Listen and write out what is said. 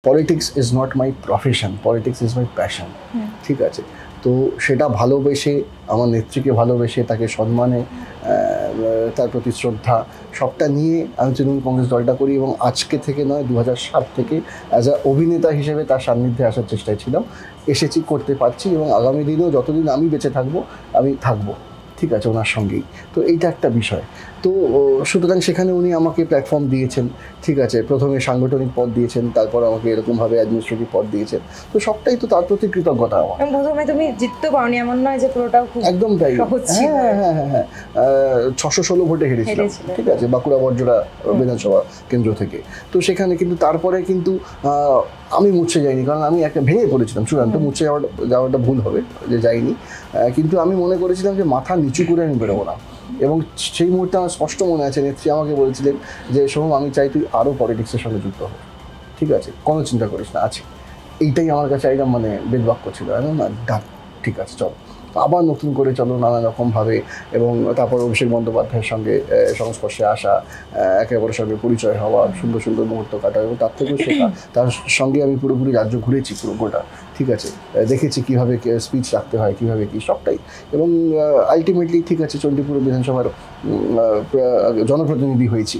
Politics is not my profession, politics is my passion. ঠিক আছে, তো সেটা ভালোবেসে, আমার নেত্রীকে ভালোবেসে, তাকে সম্মানে, তার প্রতি শ্রদ্ধা, সবটা নিয়ে আমি তৃণমূল কংগ্রেস দলটা করি। এবং আজকে থেকে নয়, 2007 থেকে অ্যাজ আ অভিনেতা হিসেবে তার সান্নিধ্যে আসার চেষ্টায় ছিলাম, এসেছি, করতে পারছি, এবং আগামী দিনেও যতদিন আমি বেঁচে থাকবো আমি থাকবো। ঠিক আছে, ওনার সঙ্গেই। তো এইটা একটা বিষয়। তো সুতরাং সেখানে উনি আমাকে প্ল্যাটফর্ম দিয়েছেন। ঠিক আছে, প্রথমে সাংগঠনিক পদ দিয়েছেন, তারপর আমাকে এরকমভাবে অ্যাডমিনিস্ট্রেটিভ পদ দিয়েছেন। তো সবটাই তো তার প্রতি কৃতজ্ঞতা আমার। প্রথমে তুমি জিততে পারোনি, এমন নয় যে পুরোটাও খুব একদম তাই। হ্যাঁ হ্যাঁ হ্যাঁ হ্যাঁ 616 ভোটে হেরেছিলাম। ঠিক আছে, বাঁকুড়া বড়জোড়া বিধানসভা কেন্দ্র থেকে। তো সেখানে কিন্তু তারপরে কিন্তু আমি মুছে যাইনি, কারণ আমি একটা ভেঙে পড়েছিলাম চূড়ান্ত। মুছে যাওয়াটা ভুল হবে যে যাইনি, কিন্তু আমি মনে করেছিলাম যে মাথা নিচু করে আমি বেরোবো না। এবং সেই মুহূর্তে আমার স্পষ্ট মনে আছে, নেত্রী আমাকে বলেছিলেন যে সোহম, আমি চাই তুই আরও পলিটিক্সের সঙ্গে যুক্ত হো। ঠিক আছে, কোনো চিন্তা করিস না, আছে। এইটাই আমার কাছে একদম মানে বেদবাক্য ছিল। না ডাক, ঠিক আছে, চল আবার নতুন করে চলো নানা রকমভাবে। এবং তারপর অভিষেক বন্দ্যোপাধ্যায়ের সঙ্গে সংস্পর্শে আসা, একে অপরের সঙ্গে পরিচয় হওয়া, সুন্দর সুন্দর মুহূর্ত কাটা, এবং তার থেকেও শেখা। তার সঙ্গে আমি পুরোপুরি রাজ্য ঘুরেছি, পুরো গোটা। ঠিক আছে, দেখেছি কীভাবে স্পিচ রাখতে হয়, কীভাবে কী, সবটাই। এবং আলটিমেটলি ঠিক আছে, চণ্ডীপুর বিধানসভার জনপ্রতিনিধি হয়েছি।